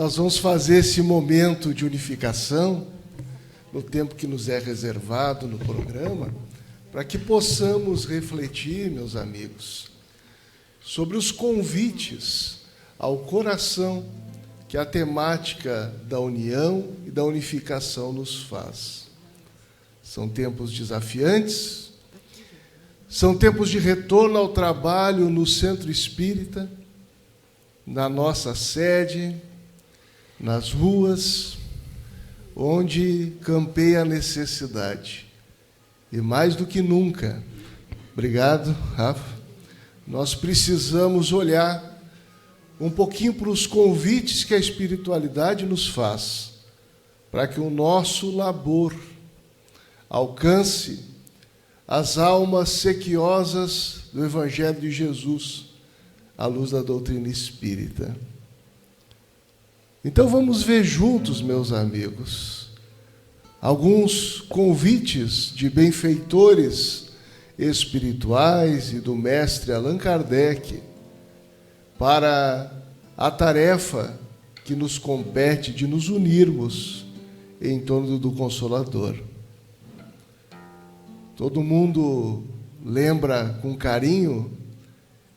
nós vamos fazer esse momento de unificação no tempo que nos é reservado no programa, para que possamos refletir, meus amigos, sobre os convites ao coração que a temática da união e da unificação nos faz. São tempos desafiantes, são tempos de retorno ao trabalho no Centro Espírita, na nossa sede, nas ruas, onde campeia a necessidade. E mais do que nunca, obrigado, Rafa, nós precisamos olhar um pouquinho para os convites que a espiritualidade nos faz, para que o nosso labor alcance as almas sequiosas do Evangelho de Jesus, à luz da doutrina espírita. Então vamos ver juntos, meus amigos, alguns convites de benfeitores espirituais e do mestre Allan Kardec para a tarefa que nos compete de nos unirmos em torno do Consolador. Todo mundo lembra com carinho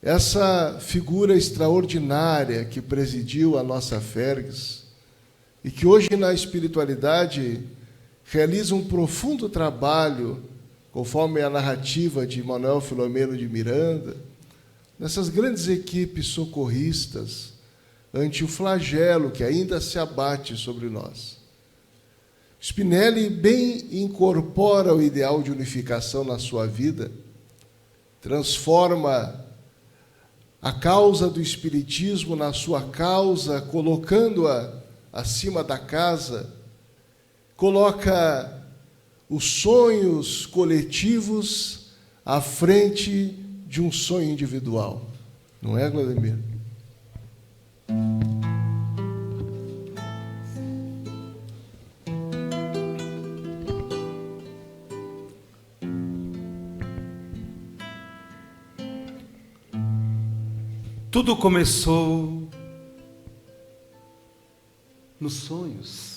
essa figura extraordinária que presidiu a nossa Fergs e que hoje na espiritualidade realiza um profundo trabalho, conforme a narrativa de Manuel Filomeno de Miranda, nessas grandes equipes socorristas ante o flagelo que ainda se abate sobre nós. Spinelli bem incorpora o ideal de unificação na sua vida, transforma a causa do Espiritismo na sua causa, colocando-a acima da casa, coloca os sonhos coletivos à frente de um sonho individual. Não é, Vladimir? Tudo começou nos sonhos,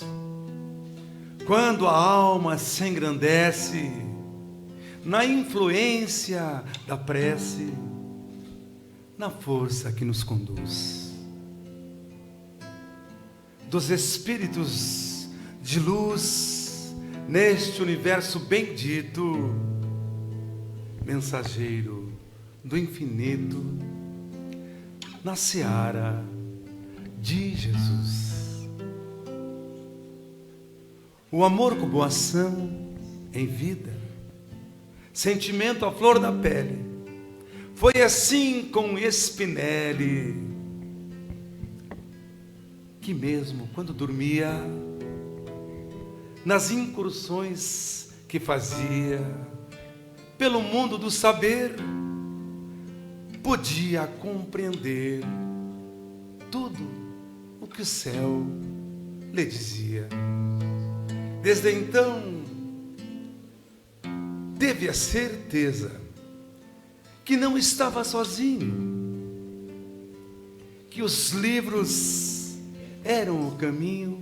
quando a alma se engrandece na influência da prece, na força que nos conduz, dos espíritos de luz neste universo bendito, mensageiro do infinito, na seara de Jesus. O amor como ação em vida, sentimento à flor da pele, foi assim com Spinelli, que mesmo quando dormia, nas incursões que fazia pelo mundo do saber, podia compreender tudo o que o céu lhe dizia. Desde então, teve a certeza que não estava sozinho, que os livros eram o caminho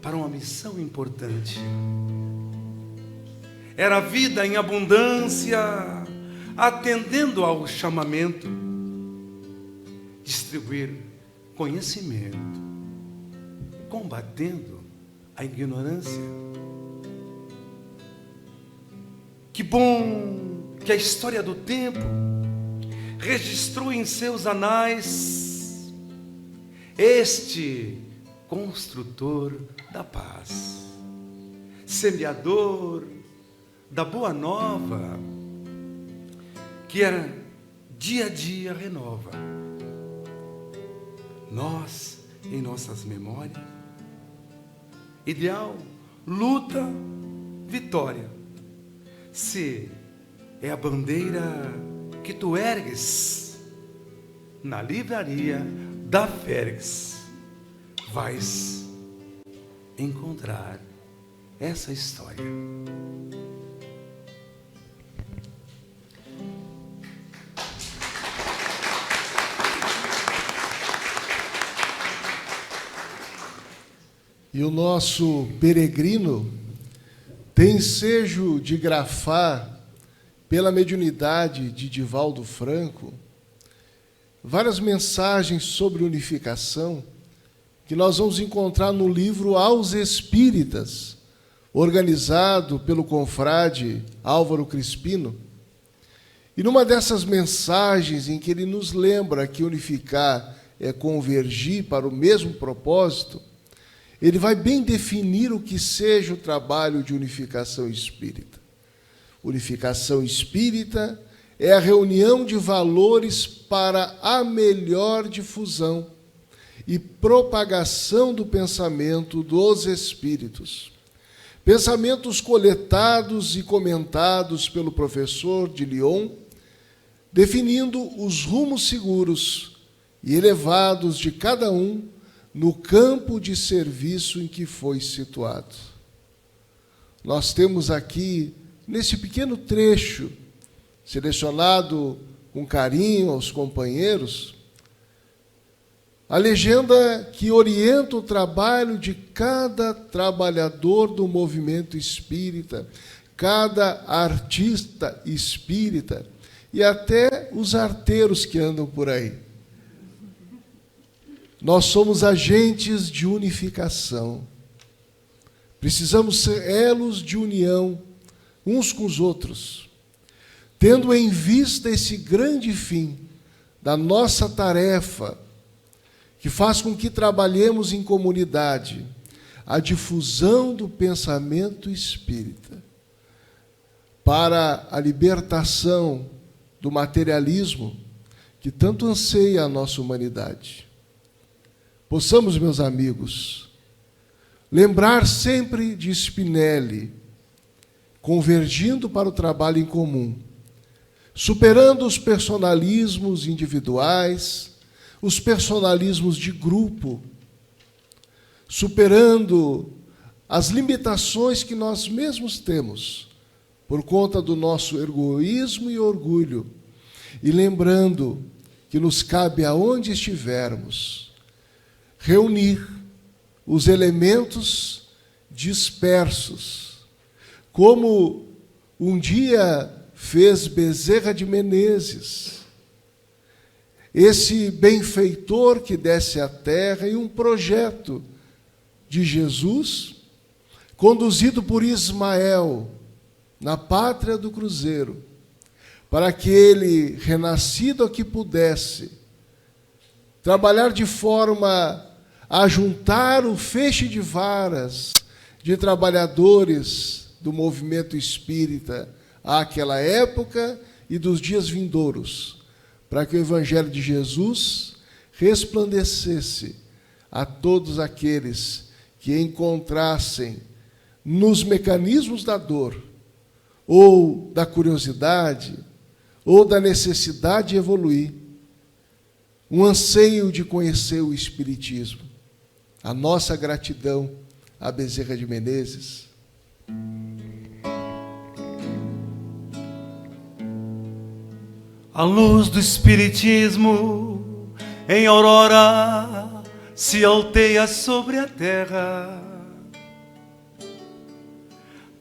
para uma missão importante. Era a vida em abundância, atendendo ao chamamento, distribuir conhecimento, combatendo a ignorância. Que bom que a história do tempo registrou em seus anais este construtor da paz, semeador da boa nova, que era dia a dia renova. Nós, em nossas memórias, ideal, luta, vitória, se é a bandeira que tu ergues na livraria da Fergs, vais encontrar essa história. E o nosso peregrino tem ensejo de grafar, pela mediunidade de Divaldo Franco, várias mensagens sobre unificação que nós vamos encontrar no livro Aos Espíritas, organizado pelo confrade Álvaro Crispino. E numa dessas mensagens em que ele nos lembra que unificar é convergir para o mesmo propósito, ele vai bem definir o que seja o trabalho de unificação espírita. Unificação espírita é a reunião de valores para a melhor difusão e propagação do pensamento dos espíritos. Pensamentos coletados e comentados pelo professor de Lyon, definindo os rumos seguros e elevados de cada um no campo de serviço em que foi situado. Nós temos aqui, nesse pequeno trecho, selecionado com carinho aos companheiros, a legenda que orienta o trabalho de cada trabalhador do movimento espírita, cada artista espírita e até os arteiros que andam por aí. Nós somos agentes de unificação. Precisamos ser elos de união uns com os outros, tendo em vista esse grande fim da nossa tarefa, que faz com que trabalhemos em comunidade a difusão do pensamento espírita para a libertação do materialismo que tanto anseia a nossa humanidade. Possamos, meus amigos, lembrar sempre de Spinelli, convergindo para o trabalho em comum, superando os personalismos individuais, os personalismos de grupo, superando as limitações que nós mesmos temos por conta do nosso egoísmo e orgulho, e lembrando que nos cabe, aonde estivermos, reunir os elementos dispersos, como um dia fez Bezerra de Menezes, esse benfeitor que desce à terra em um projeto de Jesus, conduzido por Ismael, na pátria do Cruzeiro, para que ele, renascido aqui, pudesse trabalhar de forma a juntar o feixe de varas de trabalhadores do movimento espírita àquela época e dos dias vindouros, para que o Evangelho de Jesus resplandecesse a todos aqueles que encontrassem nos mecanismos da dor, ou da curiosidade, ou da necessidade de evoluir, um anseio de conhecer o Espiritismo. A nossa gratidão a Bezerra de Menezes. A luz do Espiritismo em aurora se alteia sobre a terra,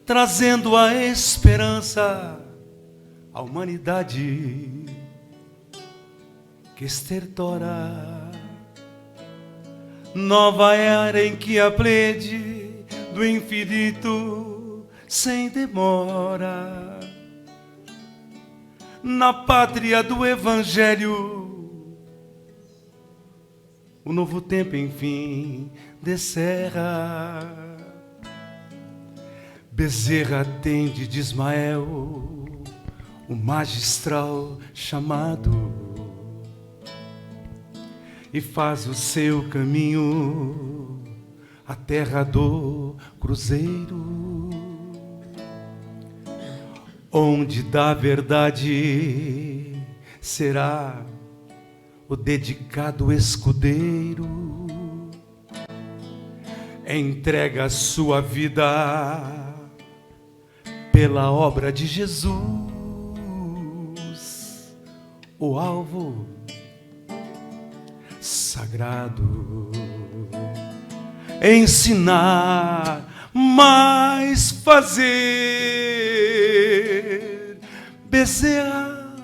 trazendo a esperança à humanidade que estertora. Nova era em que a plede do infinito sem demora, na pátria do Evangelho, o novo tempo enfim descerra. Bezerra atende de Ismael o magistral chamado e faz o seu caminho à terra do Cruzeiro, onde da verdade será o dedicado escudeiro. Entrega a sua vida pela obra de Jesus, o alvo sagrado. ensinar, mas fazer. Bezerra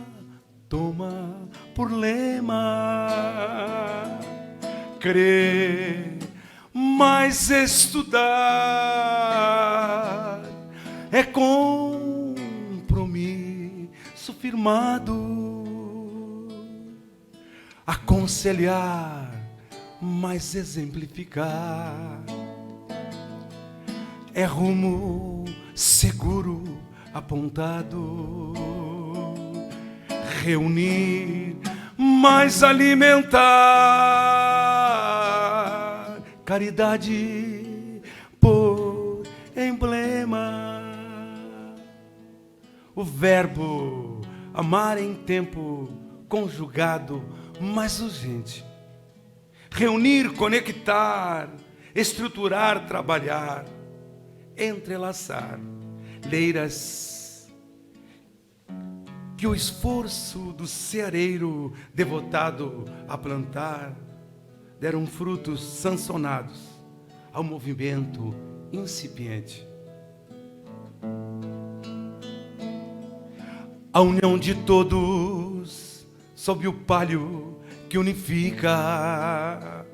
toma por lema crer, mas estudar é compromisso firmado. Aconselhar, mas exemplificar é rumo seguro apontado. Reunir, mas alimentar, caridade por emblema. O verbo amar em tempo conjugado, mais urgente. Reunir, conectar, estruturar, trabalhar, entrelaçar leiras que o esforço do ceareiro devotado a plantar deram frutos sancionados ao movimento incipiente. A união de todos sob o palio que unifica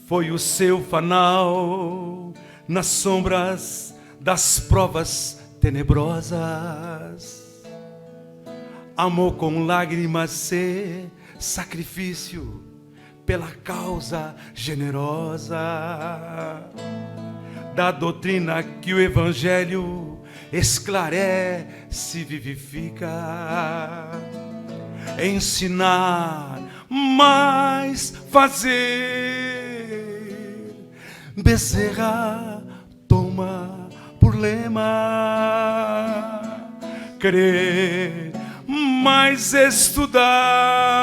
foi o seu fanal nas sombras das provas tenebrosas. Amor com lágrimas ser sacrifício pela causa generosa da doutrina que o Evangelho esclarece e vivifica. Ensinar, mas fazer. Bezerra toma por lema crer, mas estudar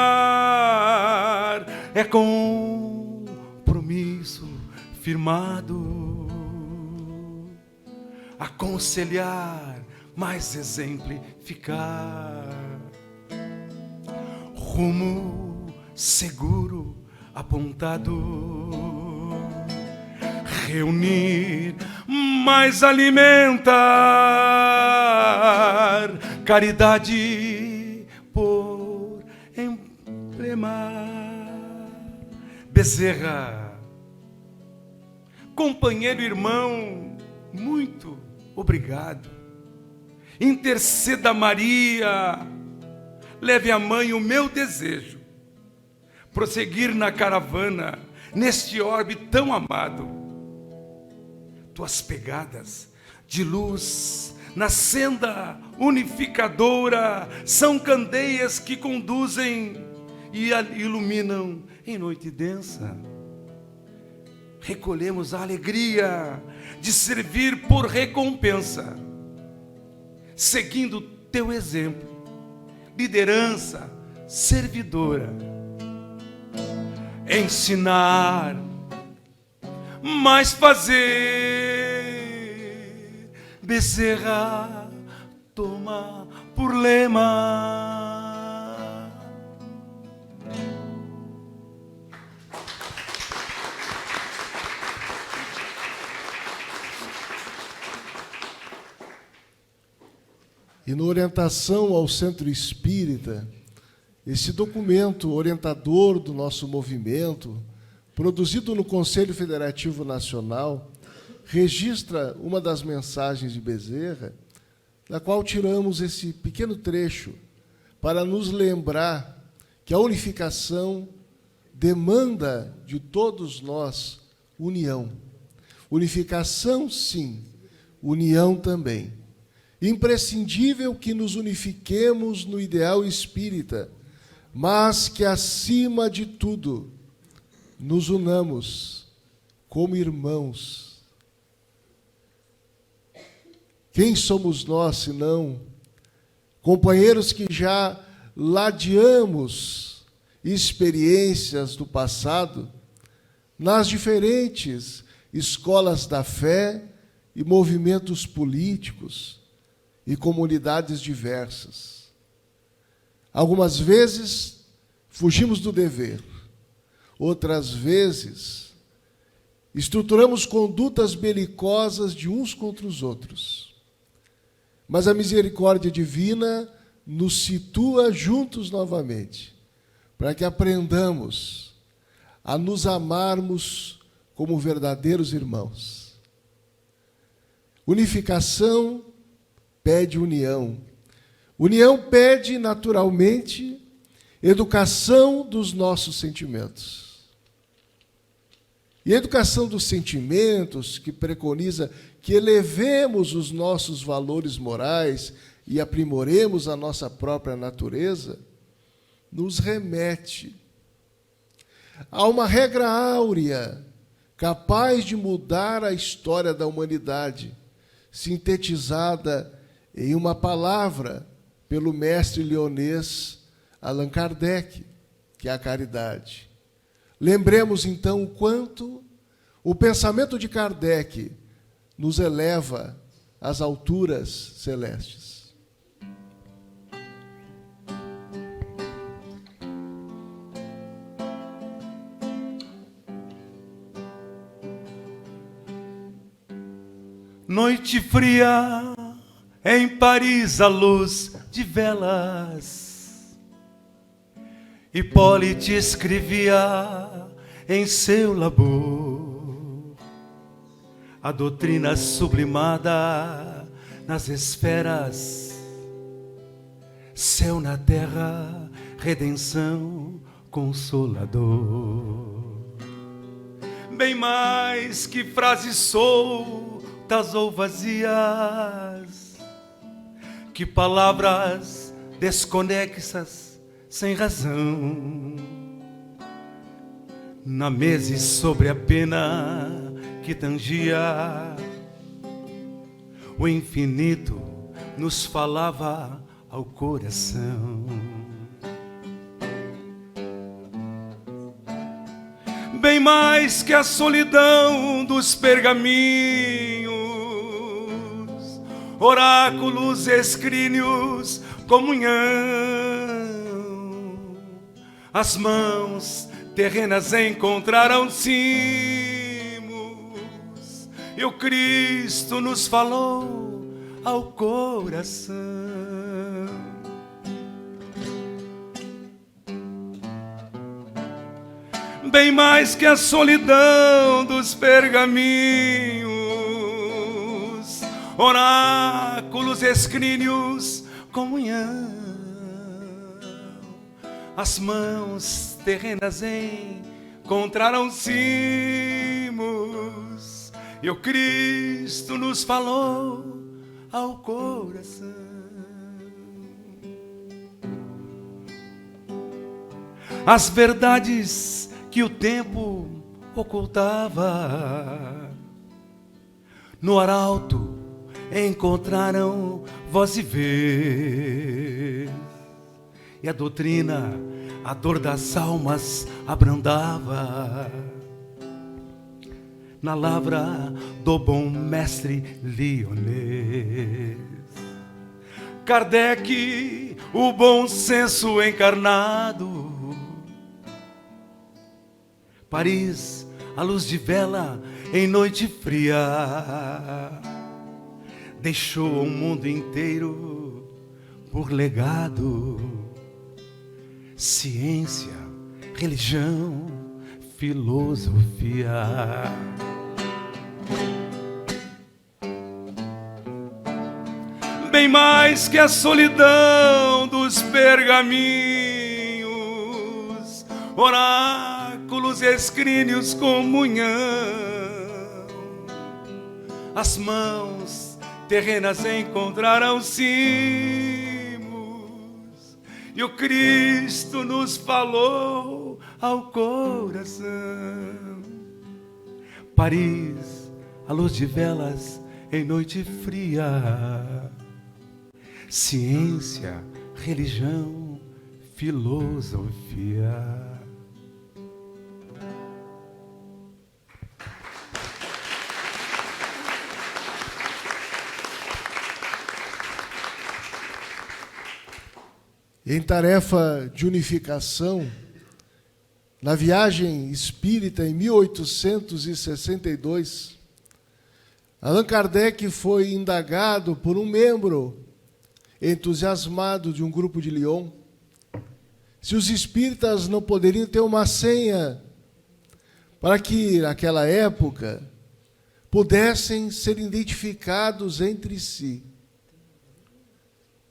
é compromisso firmado. Aconselhar, mas exemplificar. Rumo seguro apontado. Reunir, mas alimentar. Caridade por emblema. Bezerra, companheiro, irmão, muito obrigado. Interceda Maria, leve à mãe o meu desejo, prosseguir na caravana, neste orbe tão amado. Tuas pegadas de luz na senda unificadora são candeias que conduzem e iluminam em noite densa. Recolhemos a alegria de servir por recompensa, seguindo teu exemplo, liderança servidora. Ensinar, mas fazer. Bezerra toma por lema. E na orientação ao Centro Espírita, esse documento orientador do nosso movimento, produzido no Conselho Federativo Nacional, registra uma das mensagens de Bezerra, da qual tiramos esse pequeno trecho para nos lembrar que a unificação demanda de todos nós união. Unificação, sim, união também. Imprescindível que nos unifiquemos no ideal espírita, mas que, acima de tudo, nos unamos como irmãos. Quem somos nós, senão companheiros que já ladeamos experiências do passado nas diferentes escolas da fé e movimentos políticos e comunidades diversas. Algumas vezes fugimos do dever, outras vezes estruturamos condutas belicosas de uns contra os outros. Mas a misericórdia divina nos situa juntos novamente, para que aprendamos a nos amarmos como verdadeiros irmãos. Unificação pede união. União pede, naturalmente, educação dos nossos sentimentos. E a educação dos sentimentos, que preconiza que elevemos os nossos valores morais e aprimoremos a nossa própria natureza, nos remete a uma regra áurea capaz de mudar a história da humanidade, sintetizada em uma palavra pelo mestre leonês Allan Kardec, que é a caridade. Lembremos, então, o quanto o pensamento de Kardec nos eleva às alturas celestes. Noite fria, em Paris a luz de velas, Hipólite escrevia em seu labor a doutrina sublimada nas esferas, céu na terra, redenção, consolador. Bem mais que frases soltas ou vazias, que palavras desconexas sem razão, na mesa e sobre a pena que tangia, o infinito nos falava ao coração. Bem mais que a solidão dos pergaminhos, oráculos, escrínios, comunhão, as mãos terrenas encontraram cimos, e o Cristo nos falou ao coração. Bem mais que a solidão dos pergaminhos, oráculos, escrínios, comunhão, as mãos terrenas encontraram cimos, e o Cristo nos falou ao coração. As verdades que o tempo ocultava, no arauto encontraram voz e vez, e a doutrina, a dor das almas abrandava, na lavra do bom mestre leonês. Kardec, o bom senso encarnado, Paris, a luz de vela em noite fria, deixou o mundo inteiro por legado. Ciência, religião, filosofia. Bem mais que a solidão dos pergaminhos, oráculos, escrínios, comunhão, as mãos terrenas encontraram cimos, e o Cristo nos falou ao coração. Paris, a luz de velas em noite fria, ciência, religião, filosofia. Em tarefa de unificação, Na viagem espírita em 1862, Allan Kardec foi indagado por um membro entusiasmado de um grupo de Lyon se os espíritas não poderiam ter uma senha para que, naquela época, pudessem ser identificados entre si.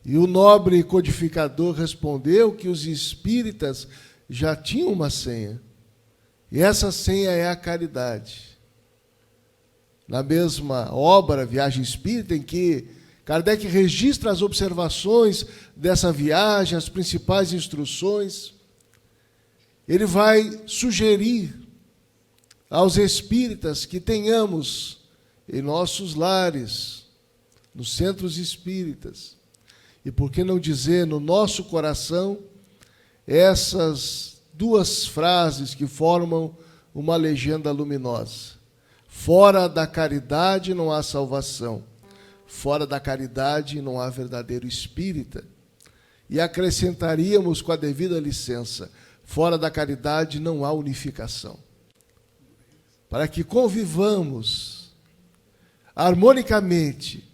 E o nobre codificador respondeu que os espíritas já tinham uma senha. E essa senha é a caridade. Na mesma obra, Viagem Espírita, em que Kardec registra as observações dessa viagem, as principais instruções, ele vai sugerir aos espíritas que tenhamos em nossos lares, nos centros espíritas, e por que não dizer no nosso coração, essas duas frases que formam uma legenda luminosa. Fora da caridade não há salvação. Fora da caridade não há verdadeiro espírita. E acrescentaríamos com a devida licença, fora da caridade não há unificação. Para que convivamos harmonicamente,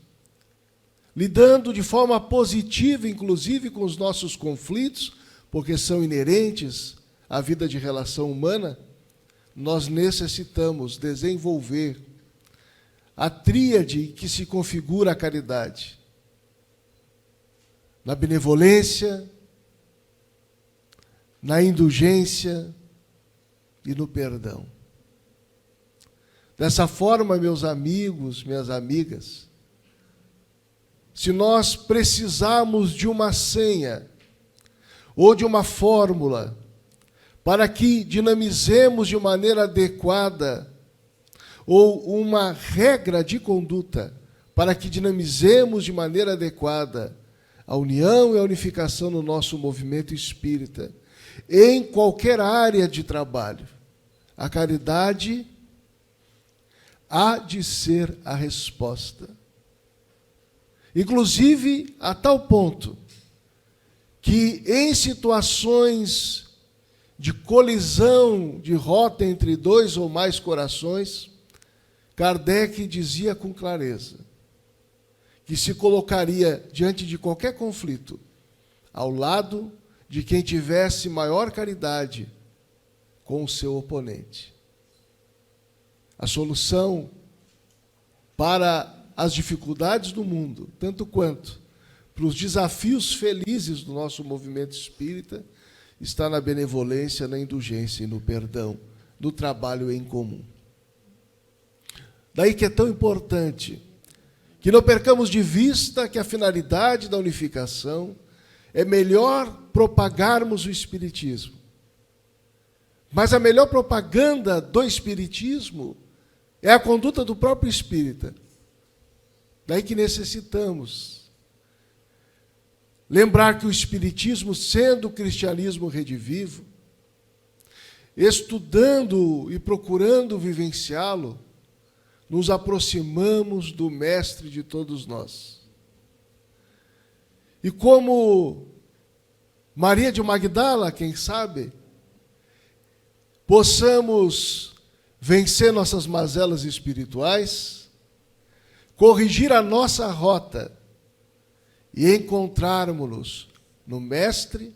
lidando de forma positiva, inclusive com os nossos conflitos, porque são inerentes à vida de relação humana, nós necessitamos desenvolver a tríade que se configura a caridade. Na benevolência, na indulgência e no perdão. Dessa forma, meus amigos, minhas amigas, se nós precisarmos de uma senha ou de uma fórmula para que dinamizemos de maneira adequada, ou uma regra de conduta para que dinamizemos de maneira adequada a união e a unificação no nosso movimento espírita, em qualquer área de trabalho, a caridade há de ser a resposta. Inclusive, a tal ponto que, em situações de colisão de rota entre dois ou mais corações, Kardec dizia com clareza que se colocaria diante de qualquer conflito ao lado de quem tivesse maior caridade com o seu oponente. A solução para as dificuldades do mundo, tanto quanto para os desafios felizes do nosso movimento espírita, está na benevolência, na indulgência e no perdão, no trabalho em comum. Daí que é tão importante que não percamos de vista que a finalidade da unificação é melhor propagarmos o Espiritismo. Mas a melhor propaganda do Espiritismo é a conduta do próprio espírita. Daí que necessitamos lembrar que o Espiritismo, sendo o cristianismo redivivo, estudando e procurando vivenciá-lo, nos aproximamos do Mestre de todos nós. E como Maria de Magdala, quem sabe, possamos vencer nossas mazelas espirituais, corrigir a nossa rota e encontrarmos-nos no Mestre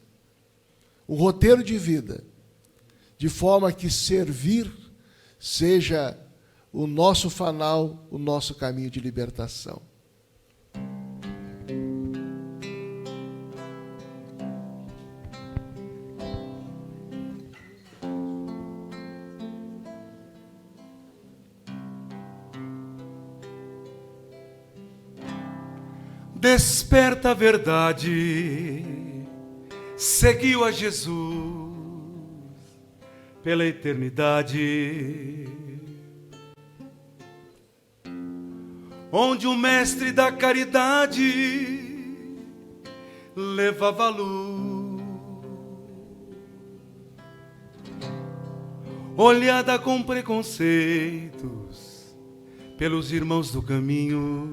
um roteiro de vida, de forma que servir seja o nosso fanal, o nosso caminho de libertação. Desperta a verdade, seguiu a Jesus pela eternidade, onde o mestre da caridade levava a luz, olhada com preconceitos pelos irmãos do caminho.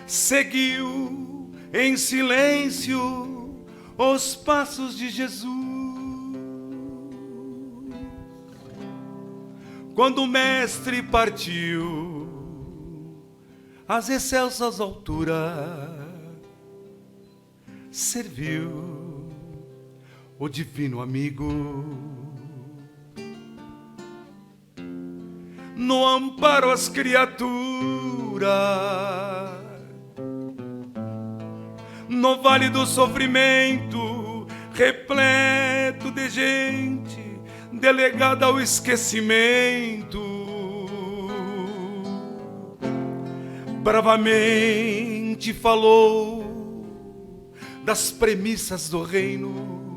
Seguiu em silêncio os passos de Jesus. Quando o mestre partiu às excelsas alturas, serviu o divino amigo no amparo às criaturas, no vale do sofrimento, repleto de gente delegada ao esquecimento. Bravamente falou das premissas do reino,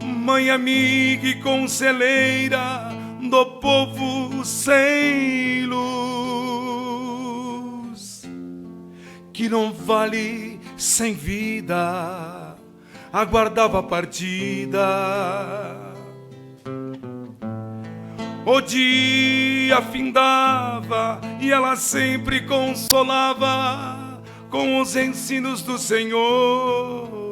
mãe amiga e conselheira do povo sem luz, que não vale sem vida, aguardava a partida. O dia findava e ela sempre consolava com os ensinos do Senhor.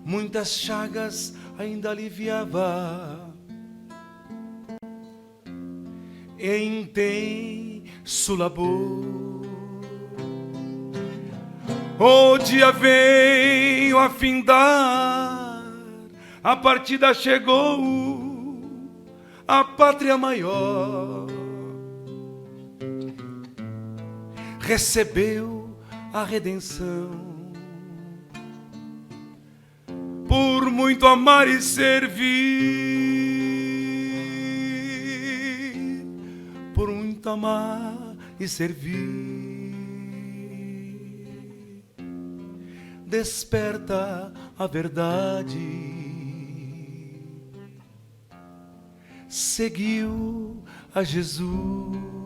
Muitas chagas ainda aliviava em intenso labor. O dia veio a findar, a partida chegou, a pátria maior recebeu a redenção. Por muito amar e servir, por muito amar e servir, desperta a verdade, seguiu a Jesus.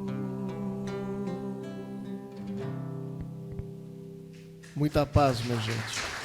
Muita paz, minha gente.